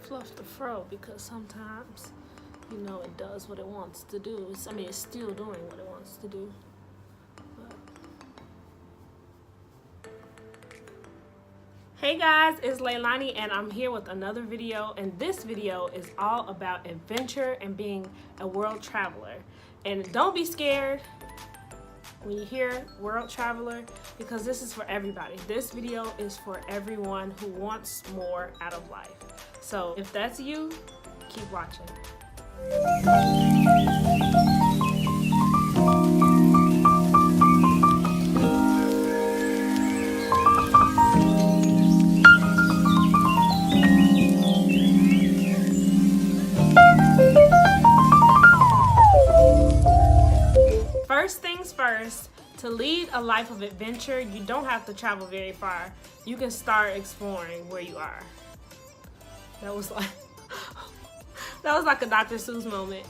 fluff the fro because sometimes, you know, it does what it wants to do. It's still doing what it wants to do. Hey guys, it's Leilani and I'm here with another video, and this video is all about adventure and being a world traveler. And don't be scared when you hear world traveler, because this is for everybody. This video is for everyone who wants more out of life. So if that's you, keep watching. First things first, to lead a life of adventure, you don't have to travel very far. You can start exploring where you are. That was like a Dr. Seuss moment.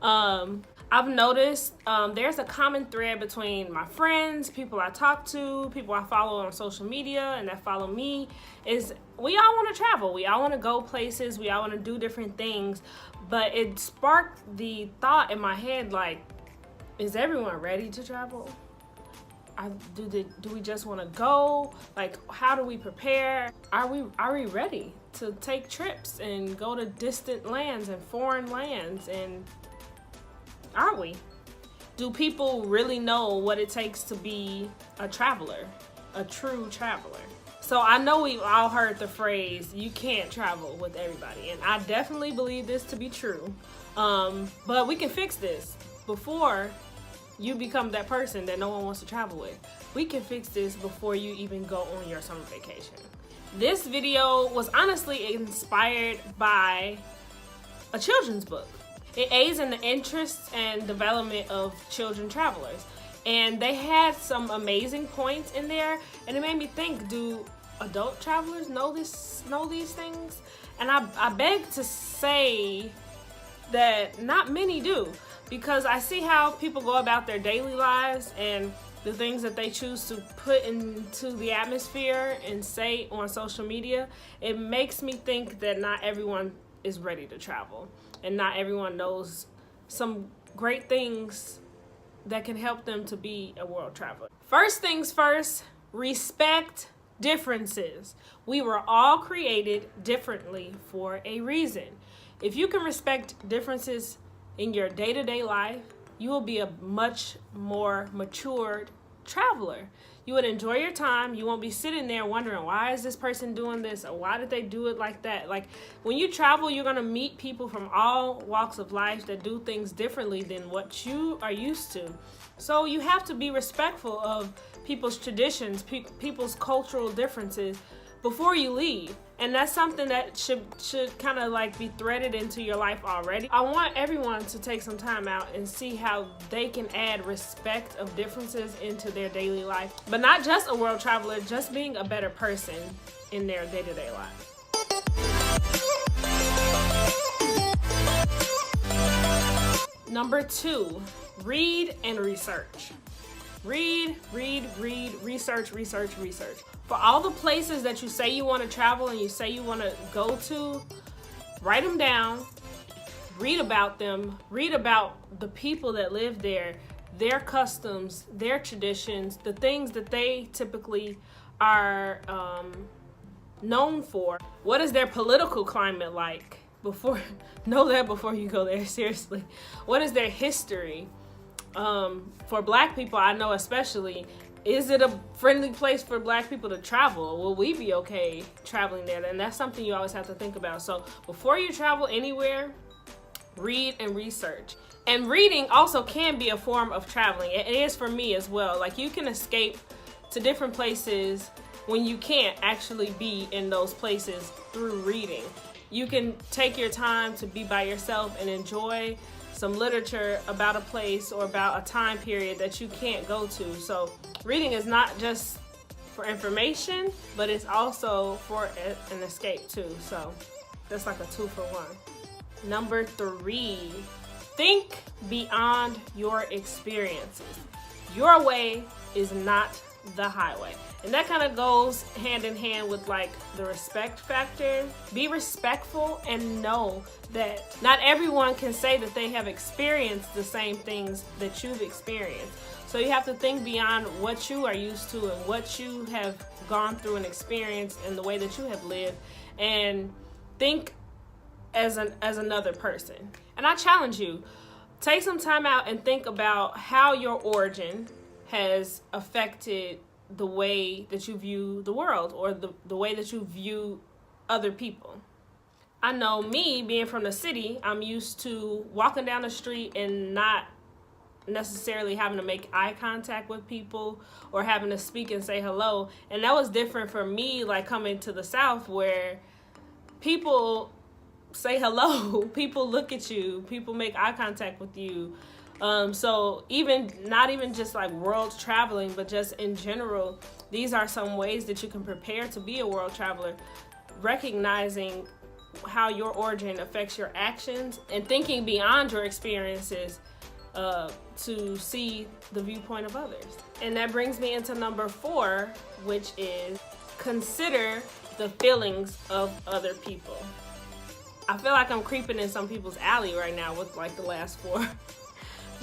I've noticed there's a common thread between my friends, people I talk to, people I follow on social media and that follow me, is we all want to travel. We all want to go places. We all want to do different things. But it sparked the thought in my head, like, is everyone ready to travel? Do we just want to go? Like, how do we prepare? Are we ready to take trips and go to distant lands and foreign lands? And are we? Do people really know what it takes to be a traveler, a true traveler? So I know we've all heard the phrase, you can't travel with everybody. And I definitely believe this to be true. But we can fix this before you become that person that no one wants to travel with. We can fix this before you even go on your summer vacation. This video was honestly inspired by a children's book. It aids in the interests and development of children travelers. And they had some amazing points in there, and it made me think, do adult travelers know these things? And I beg to say that not many do, because I see how people go about their daily lives and the things that they choose to put into the atmosphere and say on social media. It makes me think that not everyone is ready to travel, and not everyone knows some great things that can help them to be a world traveler. First things first, respect differences. We were all created differently for a reason. If you can respect differences in your day-to-day life, you will be a much more matured traveler. You would enjoy your time. You won't be sitting there wondering, why is this person doing this, or why did they do it like that? Like, when you travel, you're gonna meet people from all walks of life that do things differently than what you are used to. So you have to be respectful of people's traditions, people's cultural differences before you leave. And that's something that should kind of like be threaded into your life already. I want everyone to take some time out and see how they can add respect of differences into their daily life. But not just a world traveler, just being a better person in their day-to-day life. Number 2, read and research. Read, research. For all the places that you say you want to travel and you say you want to go to, write them down, read about them, read about the people that live there, their customs, their traditions, the things that they typically are known for. What is their political climate like? Know that before you go there, seriously. What is their history? For Black people, I know especially, is it a friendly place for Black people to travel? Will we be okay traveling there? And that's something you always have to think about. So before you travel anywhere, read and research. And reading also can be a form of traveling. It is for me as well. Like, you can escape to different places when you can't actually be in those places through reading. You can take your time to be by yourself and enjoy some literature about a place or about a time period that you can't go to. So reading is not just for information, but it's also for an escape too. So that's like a 2-for-1. Number 3, think beyond your experiences. Your way is not the highway. And that kind of goes hand in hand with like the respect factor. Be respectful and know that not everyone can say that they have experienced the same things that you've experienced. So you have to think beyond what you are used to and what you have gone through and experienced and the way that you have lived, and think as another person. And I challenge you, take some time out and think about how your origin has affected the way that you view the world, or the way that you view other people. I know me, being from the city, I'm used to walking down the street and not necessarily having to make eye contact with people or having to speak and say hello. And that was different for me, like coming to the South, where people say hello, people look at you, people make eye contact with you. So not even just like world traveling, but just in general, these are some ways that you can prepare to be a world traveler, recognizing how your origin affects your actions and thinking beyond your experiences to see the viewpoint of others. And that brings me into number 4, which is consider the feelings of other people. I feel like I'm creeping in some people's alley right now with like the last 4.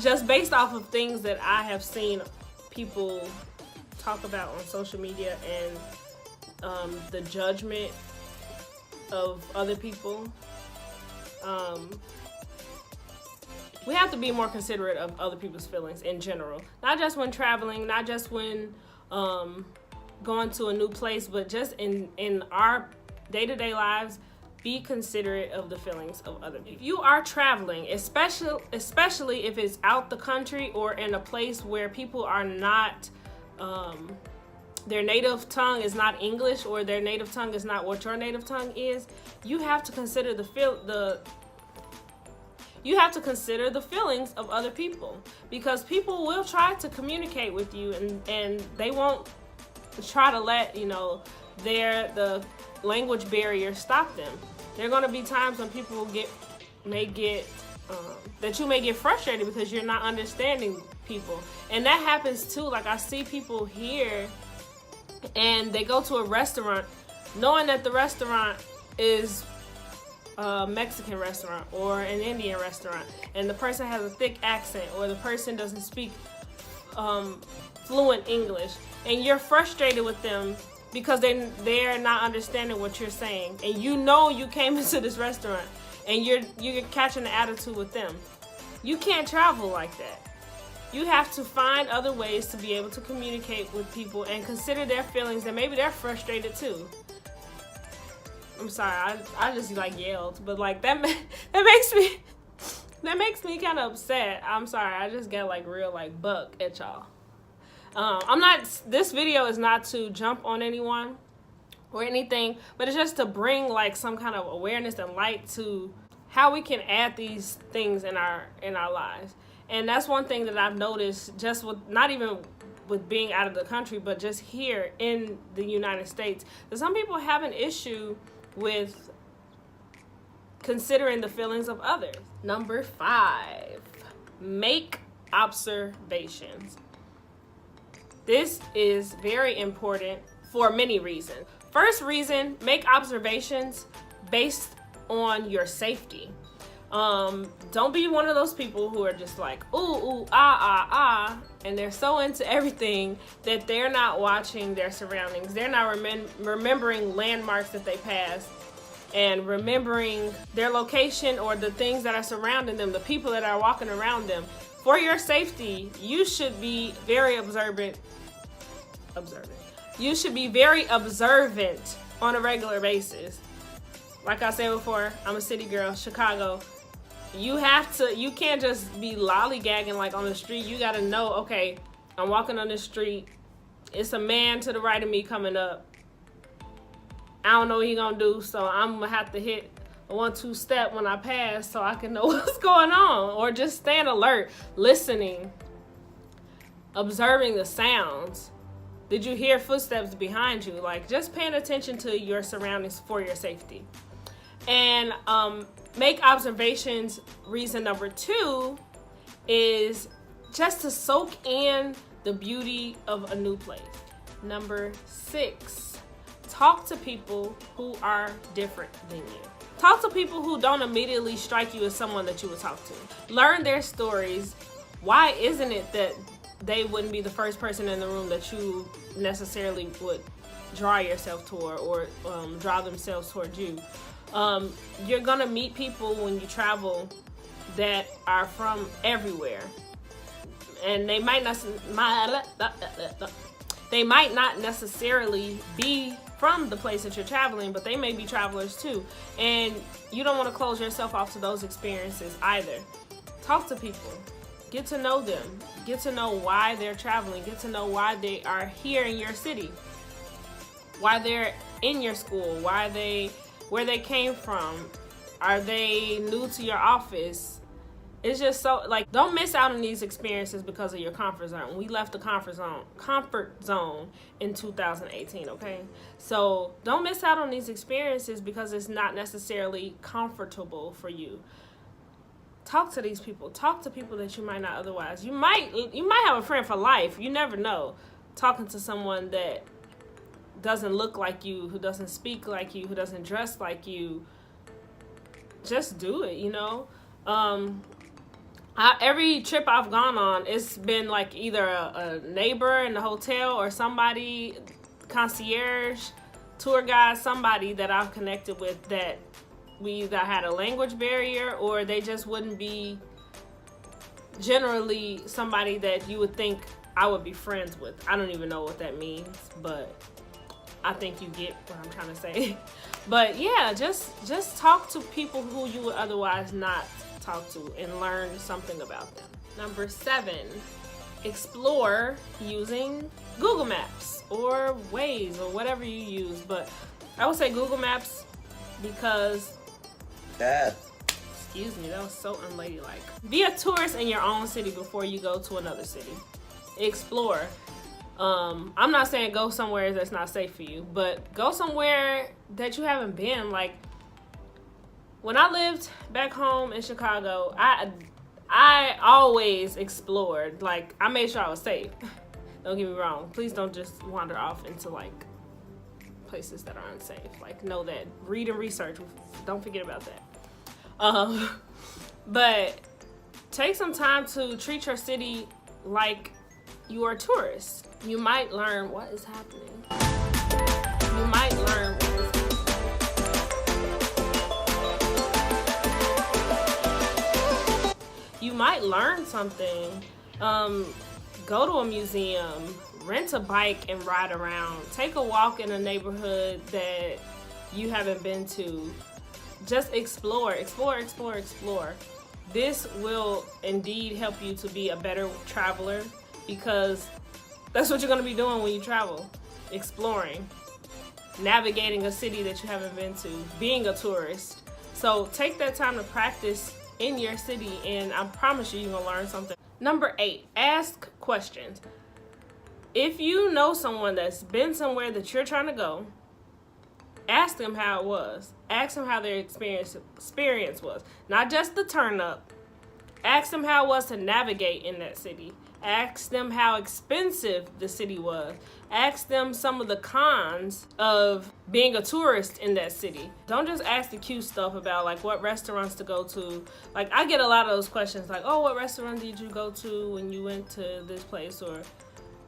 Just based off of things that I have seen people talk about on social media and the judgment of other people. We have to be more considerate of other people's feelings in general. Not just when traveling, not just when going to a new place, but just in our day-to-day lives. Be considerate of the feelings of other people. If you are traveling, especially if it's out the country or in a place where people are not, their native tongue is not English, or their native tongue is not what your native tongue is, you have to consider the feelings of other people, because people will try to communicate with you, and they won't try to let the language barrier stop them. There are going to be times when people may get frustrated because you're not understanding people, and that happens too. Like, I see people here, and they go to a restaurant knowing that the restaurant is a Mexican restaurant or an Indian restaurant, and the person has a thick accent, or the person doesn't speak fluent English, and you're frustrated with them because they're not understanding what you're saying, and you came into this restaurant and you're catching the attitude with them. You can't travel like that. You have to find other ways to be able to communicate with people and consider their feelings, and maybe they're frustrated too. I'm sorry, I just like yelled, but like that makes me kind of upset. I'm sorry, I just got like real like buck at y'all. This video is not to jump on anyone or anything, but it's just to bring like some kind of awareness and light to how we can add these things in our lives. And that's one thing that I've noticed, just with not even with being out of the country, but just here in the United States, that some people have an issue with considering the feelings of others. Number 5, make observations. This is very important for many reasons. First reason, make observations based on your safety. Don't be one of those people who are just like, ooh, ah, and they're so into everything that they're not watching their surroundings. They're not remembering landmarks that they passed, and remembering their location or the things that are surrounding them, the people that are walking around them. For your safety, you should be very observant. You should be very observant on a regular basis. Like I said before, I'm a city girl, Chicago. You can't just be lollygagging like on the street. You gotta know, okay, I'm walking on the street. It's a man to the right of me coming up. I don't know what he gonna do, so I'm gonna have to hit a 1-2 step when I pass so I can know what's going on. Or just stand alert, listening, observing the sounds. Did you hear footsteps behind you? Like, just paying attention to your surroundings for your safety. And make observations. Reason number 2 is just to soak in the beauty of a new place. Number 6, talk to people who are different than you. Talk to people who don't immediately strike you as someone that you would talk to. Learn their stories. Why isn't it that they wouldn't be the first person in the room that you necessarily would draw yourself toward, or draw themselves toward you? You're gonna meet people when you travel that are from everywhere, and they might not necessarily be from the place that you're traveling, but they may be travelers too, and you don't want to close yourself off to those experiences either. Talk to people, get to know them, get to know why they're traveling, get to know why they are here in your city, why they're in your school, where they came from, are they new to your office? It's just so, like, don't miss out on these experiences because of your comfort zone. We left the comfort zone in 2018, okay? So don't miss out on these experiences because it's not necessarily comfortable for you. Talk to these people. Talk to people that you might not otherwise. You might have a friend for life. You never know. Talking to someone that doesn't look like you, who doesn't speak like you, who doesn't dress like you, just do it, you know? Every trip I've gone on, it's been like either a neighbor in the hotel or somebody, concierge, tour guide, somebody that I've connected with that we either had a language barrier or they just wouldn't be generally somebody that you would think I would be friends with. I don't even know what that means, but I think you get what I'm trying to say. But yeah, just talk to people who you would otherwise not talk to and learn something about them. Number 7, explore using Google Maps or Waze or whatever you use. But I would say Google Maps because, excuse me, that was so unladylike. Be a tourist in your own city before you go to another city. Explore. I'm not saying go somewhere that's not safe for you, but go somewhere that you haven't been. Like, when I lived back home in Chicago, I always explored. Like, I made sure I was safe. Don't get me wrong. Please don't just wander off into, like, places that are unsafe. Like, know that. Read and research. Don't forget about that. But take some time to treat your city like you are a tourist. You might learn what is happening. You might learn what is happening. You might learn something. Go to a museum, rent a bike and ride around. Take a walk in a neighborhood that you haven't been to. Just explore. This will indeed help you to be a better traveler because that's what you're going to be doing when you travel. Exploring. Navigating a city that you haven't been to. Being a tourist. So take that time to practice in your city, and I promise you're gonna learn something. Number 8, ask questions. If you know someone that's been somewhere that you're trying to go, ask them how it was. Ask them how their experience was. Not just the turn up. Ask them how it was to navigate in that city. Ask them how expensive the city was. Ask them some of the cons of being a tourist in that city. Don't just ask the cute stuff about like what restaurants to go to. Like, I get a lot of those questions like, oh, what restaurant did you go to when you went to this place? Or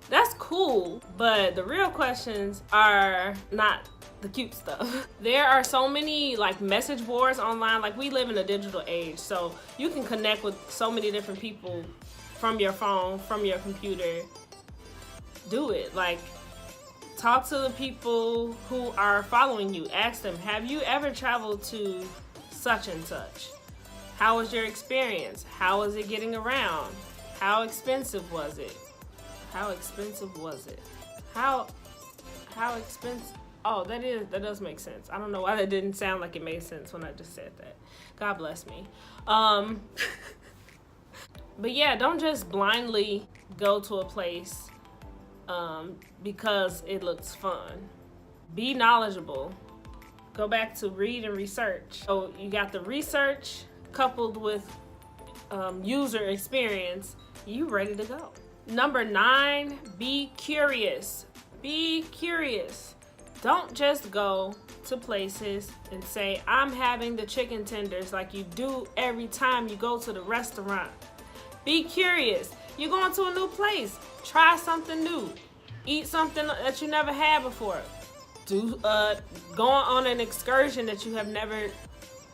that's cool, but the real questions are not the cute stuff. There are so many like message boards online. Like, we live in a digital age, so you can connect with so many different people from your phone, from your computer. Do it. Like, talk to the people who are following you. Ask them, have you ever traveled to such and such? How was your experience? How was it getting around? How expensive was it? How expensive was it? How expensive? Oh, that does make sense. I don't know why that didn't sound like it made sense when I just said that. God bless me. But yeah, don't just blindly go to a place because it looks fun. Be knowledgeable. Go back to read and research. So you got the research coupled with user experience. You ready to go. Number 9, be curious. Be curious. Don't just go to places and say, I'm having the chicken tenders like you do every time you go to the restaurant. Be curious. You're going to a new place. Try something new. Eat something that you never had before. Go on an excursion that you have never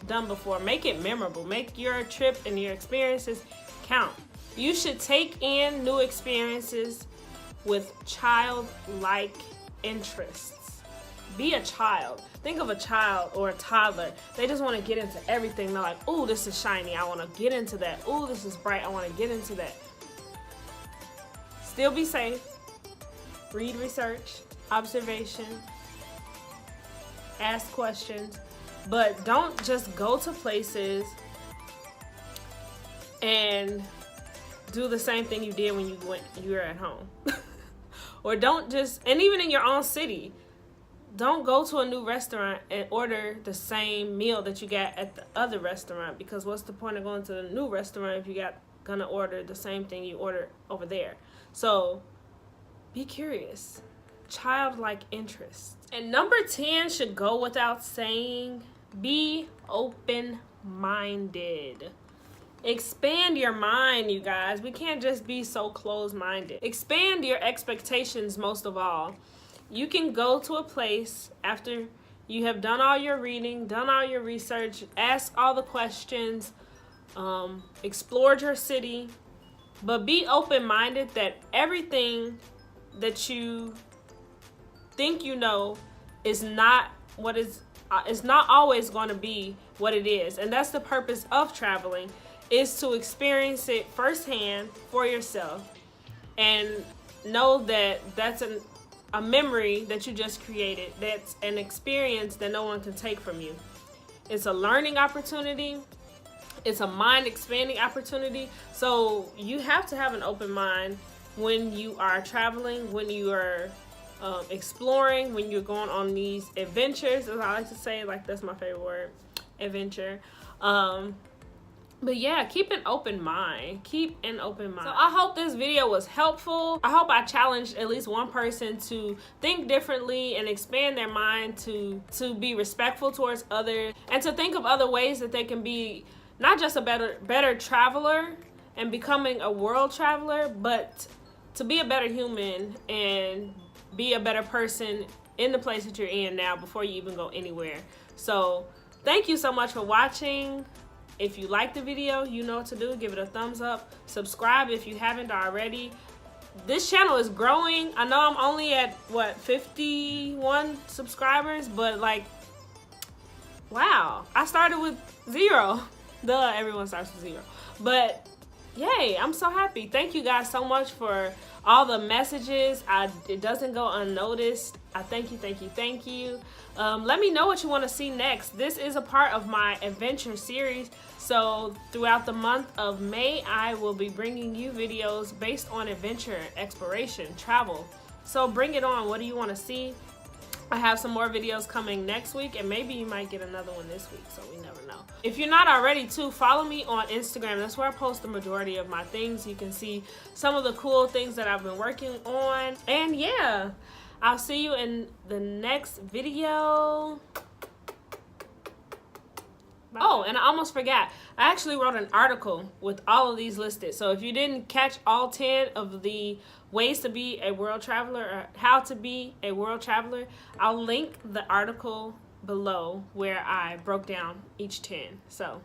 done before. Make it memorable. Make your trip and your experiences count. You should take in new experiences with childlike interests. Be a child. Think of a child or a toddler. They just want to get into everything. They're like, ooh, this is shiny. I want to get into that. Ooh, this is bright. I want to get into that. Still be safe. Read research, observation, ask questions, but don't just go to places and do the same thing you did when you were at home. Or don't just, and even in your own city, don't go to a new restaurant and order the same meal that you got at the other restaurant, because what's the point of going to the new restaurant if you gonna order the same thing you ordered over there? So be curious. Childlike interests. And number 10 should go without saying, be open-minded. Expand your mind, you guys. We can't just be so closed-minded. Expand your expectations most of all. You can go to a place after you have done all your reading, done all your research, asked all the questions, explored your city, but be open-minded that everything that you think you know is not what is not always going to be what it is. And that's the purpose of traveling, is to experience it firsthand for yourself and know that that's a memory that you just created. That's an experience that no one can take from you. It's a learning opportunity. It's a mind expanding opportunity. So you have to have an open mind when you are traveling, when you are exploring, when you're going on these adventures, as I like to say. Like, that's my favorite word, adventure. But yeah, keep an open mind. Keep an open mind. So I hope this video was helpful. I hope I challenged at least one person to think differently and expand their mind to be respectful towards others, and to think of other ways that they can be not just a better traveler and becoming a world traveler, but to be a better human and be a better person in the place that you're in now before you even go anywhere. So thank you so much for watching. If you like the video, you know what to do. Give it a thumbs up. Subscribe if you haven't already. This channel is growing. I know I'm only at, 51 subscribers, but like, wow. I started with 0. Duh, everyone starts with 0. But yay, I'm so happy. Thank you guys so much for all the messages. It doesn't go unnoticed. I thank you. Let me know what you want to see next. This is a part of my adventure series. So throughout the month of May, I will be bringing you videos based on adventure, exploration, travel. So bring it on. What do you want to see? I have some more videos coming next week, and maybe you might get another one this week, so we never know. If you're not already too, follow me on Instagram. That's where I post the majority of my things. You can see some of the cool things that I've been working on. And yeah, I'll see you in the next video. Bye. Oh, and I almost forgot. I actually wrote an article with all of these listed. So if you didn't catch all 10 of the ways to be a world traveler, or how to be a world traveler, I'll link the article below where I broke down each 10. So